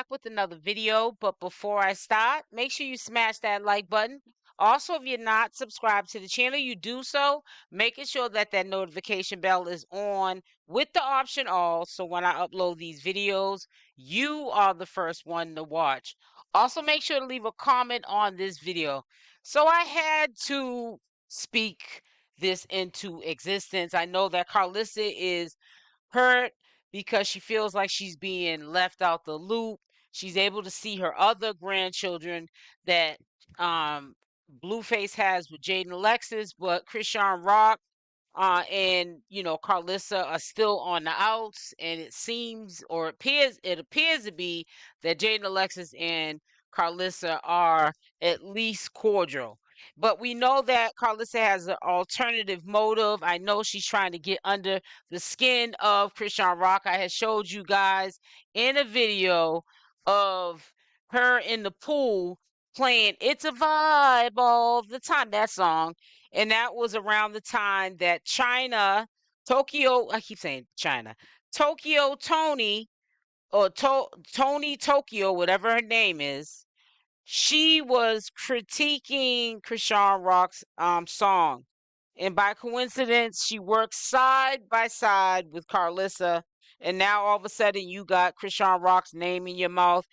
back with another video, but before I start, make sure you smash that like button. Also, if you're not subscribed to the channel, you do so, making sure that that notification bell is on with the option all, so when I upload these videos, you are the first one to watch. Also, make sure to leave a comment on this video. So I had to speak this into existence. I know that Karlissa is hurt because she feels like she's being left out the loop. She's able to see her other grandchildren that Blueface has with Jade and Alexis, but Chriseanrock and Karlissa are still on the outs, and it seems or it appears to be that Jade and Alexis and Karlissa are at least cordial. But we know that Karlissa has an alternative motive. I know she's trying to get under the skin of Chriseanrock. I had showed you guys in a video of her in the pool playing "It's a Vibe" all the time, that song. And that was around the time that I keep saying China, Toni, or Toni Tokyo, whatever her name is, she was critiquing Chriseanrock's song. And by coincidence, she worked side by side with Karlissa. And now all of a sudden you got Chriseanrock's name in your mouth.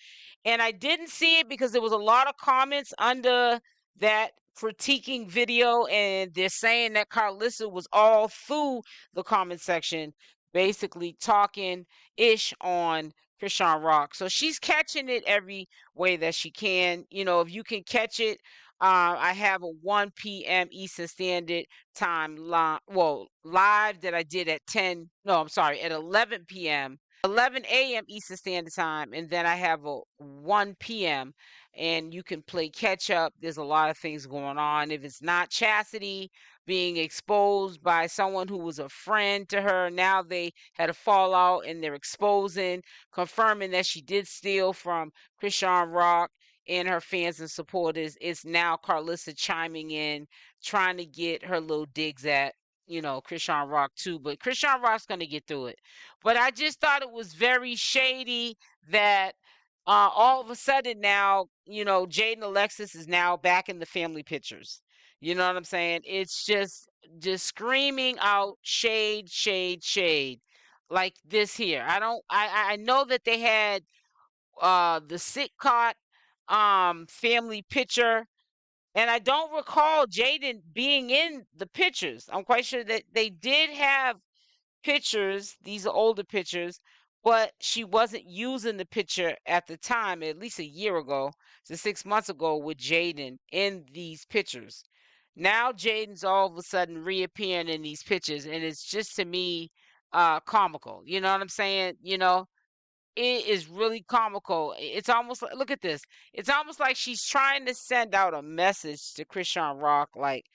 And I didn't see it because there was a lot of comments under that critiquing video, and they're saying that Karlissa was all through the comment section basically talking ish on Chriseanrock. So she's catching it every way that she can. If you can catch it, I have a 1 p.m. Eastern Standard Time live that I did at 11 p.m. 11 a.m. Eastern Standard Time, and then I have a 1 p.m. and you can play catch up. There's a lot of things going on. If it's not Chastity being exposed by someone who was a friend to her, now they had a fallout and they're confirming that she did steal from Chriseanrock and her fans and supporters. It's now Karlissa chiming in, trying to get her little digs at Chriseanrock too, but Chriseanrock's gonna get through it. But I just thought it was very shady that all of a sudden now, Jade and Alexis is now back in the family pictures. You know what I'm saying? It's just screaming out shade, shade, shade, like this here. I know that they had the Sitcot family picture, and I don't recall Jaden being in the pictures. I'm quite sure that they did have pictures. These are older pictures, but she wasn't using the picture at the time, at least a year ago, so 6 months ago, with Jaden in these pictures. Now Jaden's all of a sudden reappearing in these pictures, and it's just, to me, comical. You know what I'm saying? It is really comical. It's almost like, look at this. It's almost like she's trying to send out a message to Chriseanrock, like,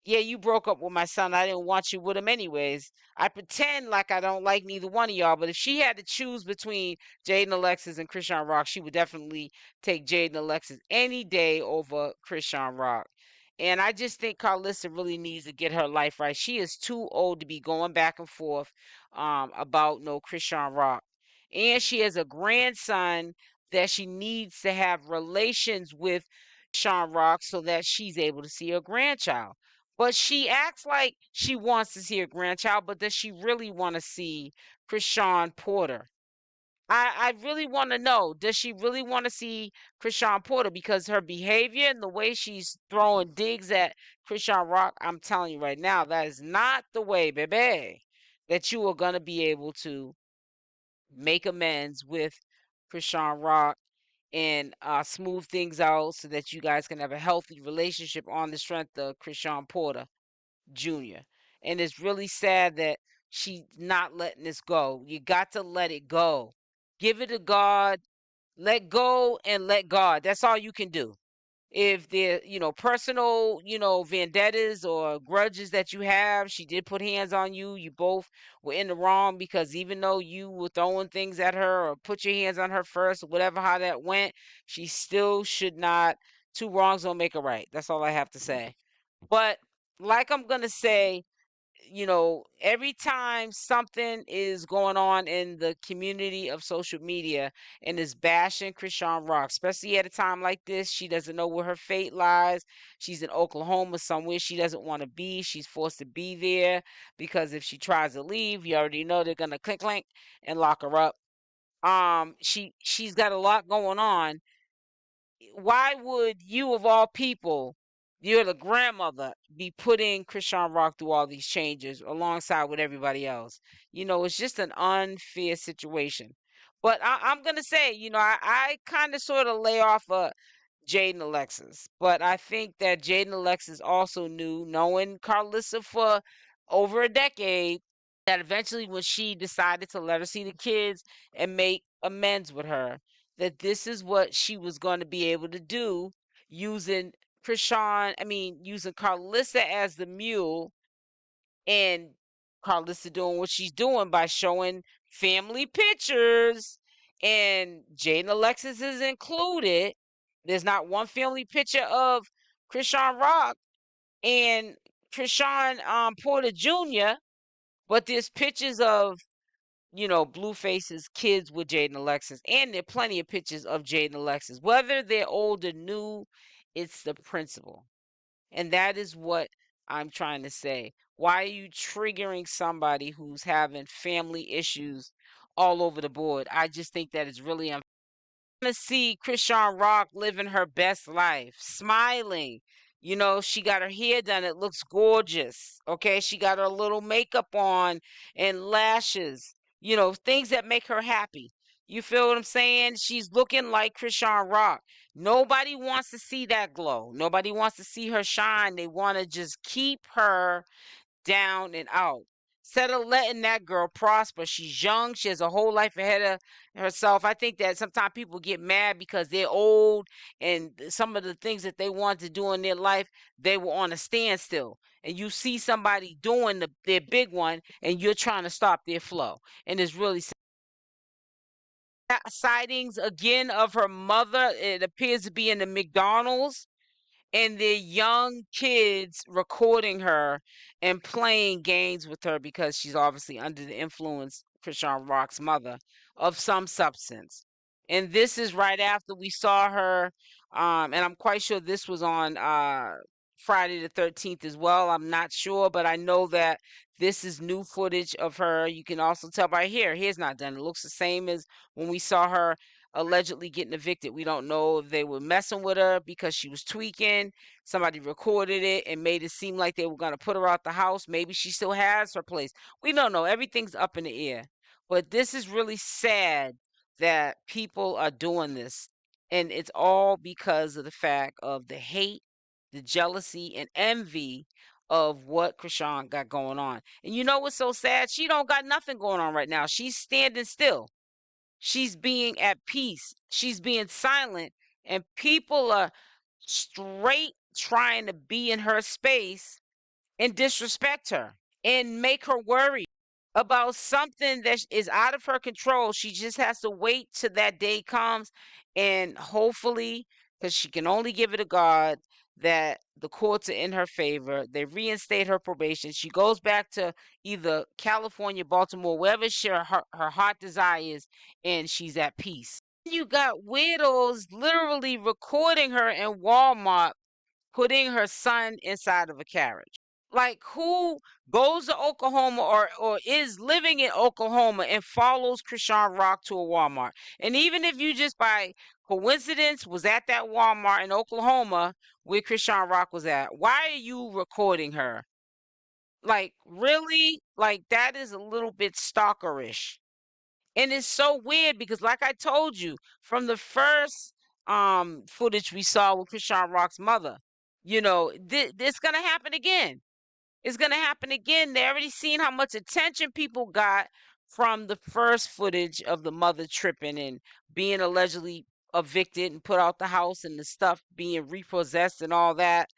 yeah, you broke up with my son. I didn't want you with him anyways. I pretend like I don't like neither one of y'all, but if she had to choose between Jade and Alexis and Chriseanrock, she would definitely take Jade and Alexis any day over Chriseanrock. And I just think Karlissa really needs to get her life right. She is too old to be going back and forth about no Chriseanrock. And she has a grandson that she needs to have relations with Chriseanrock so that she's able to see her grandchild. But she acts like she wants to see her grandchild, but does she really want to see Chrisean Porter? I really want to know, does she really want to see Chrisean Porter? Because her behavior and the way she's throwing digs at Chriseanrock, I'm telling you right now, that is not the way, baby, that you are going to be able to make amends with Chriseanrock and smooth things out so that you guys can have a healthy relationship on the strength of Chrisean Porter Jr. And it's really sad that she's not letting this go. You got to let it go. Give it to God. Let go and let God. That's all you can do. If there, personal, vendettas or grudges that you have, she did put hands on you. You both were in the wrong, because even though you were throwing things at her or put your hands on her first, or whatever, how that went, she still should not. Two wrongs don't make a right. That's all I have to say. But like I'm going to say, every time something is going on in the community of social media and is bashing Chriseanrock, especially at a time like this, she doesn't know where her fate lies. She's in Oklahoma somewhere she doesn't want to be. She's forced to be there because if she tries to leave, you already know they're gonna clink clink and lock her up. She's got a lot going on. Why would you of all people, you're the grandmother, be putting Chriseanrock through all these changes alongside with everybody else? It's just an unfair situation. But I'm gonna say, I kind of sort of lay off Jaden Alexis, but I think that Jaden Alexis also knew, knowing Carlissa for over a decade, that eventually when she decided to let her see the kids and make amends with her, that this is what she was going to be able to do using using Carlissa as the mule, and Carlissa doing what she's doing by showing family pictures, and Jaden Alexis is included. There's not one family picture of Chriseanrock and Chrisean Porter Jr., but there's pictures of Blueface's kids with Jaden Alexis, and there are plenty of pictures of Jaden Alexis. Whether they're old or new, it's the principle. And that is what I'm trying to say. Why are you triggering somebody who's having family issues all over the board? I just think that is really unfair. To see Chriseanrock living her best life, smiling. She got her hair done. It looks gorgeous. Okay. She got her little makeup on and lashes, things that make her happy. You feel what I'm saying? She's looking like Chriseanrock. Nobody wants to see that glow. Nobody wants to see her shine. They want to just keep her down and out. Instead of letting that girl prosper, she's young. She has a whole life ahead of herself. I think that sometimes people get mad because they're old and some of the things that they want to do in their life, they were on a standstill. And you see somebody doing their big one and you're trying to stop their flow. And it's really sad. Sightings again of her mother. It appears to be in the McDonald's, and the young kids recording her and playing games with her because she's obviously under the influence, Chriseanrock's mother, of some substance. And this is right after we saw her, and I'm quite sure this was on Friday the 13th as well. I'm not sure, but I know that this is new footage of her. You can also tell by hair's not done. It looks the same as when we saw her allegedly getting evicted. We don't know if they were messing with her because she was tweaking. Somebody recorded it and made it seem like they were going to put her out the house. Maybe she still has her place. We don't know. Everything's up in the air. But this is really sad that people are doing this. And it's all because of the fact of the hate, the jealousy, and envy of what Chrisean got going on. And you know what's so sad? She don't got nothing going on right now. She's standing still. She's being at peace. She's being silent. And people are straight trying to be in her space and disrespect her and make her worry about something that is out of her control. She just has to wait till that day comes, and hopefully, because she can only give it to God, that the courts are in her favor. They reinstate her probation. She goes back to either California, Baltimore, wherever her heart desires, and she's at peace. You got weirdos literally recording her in Walmart, putting her son inside of a carriage. Like, who goes to Oklahoma or is living in Oklahoma and follows Chriseanrock to a Walmart? And even if you just by coincidence was at that Walmart in Oklahoma where Chriseanrock was at, why are you recording her? Like, really? Like, that is a little bit stalkerish. And it's so weird because, like I told you, from the first footage we saw with Chriseanrock's mother, this gonna happen again. It's gonna happen again. They already seen how much attention people got from the first footage of the mother tripping and being allegedly evicted and put out the house and the stuff being repossessed and all that.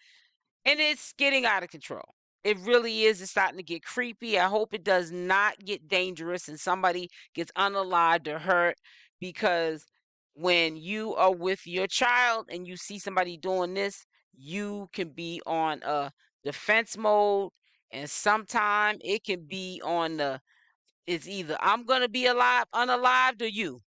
And it's getting out of control. It really is. It's starting to get creepy. I hope it does not get dangerous and somebody gets unalived or hurt, because when you are with your child and you see somebody doing this, you can be on a defense mode And sometime it can be on the, it's either I'm gonna be alive, unalived, or you.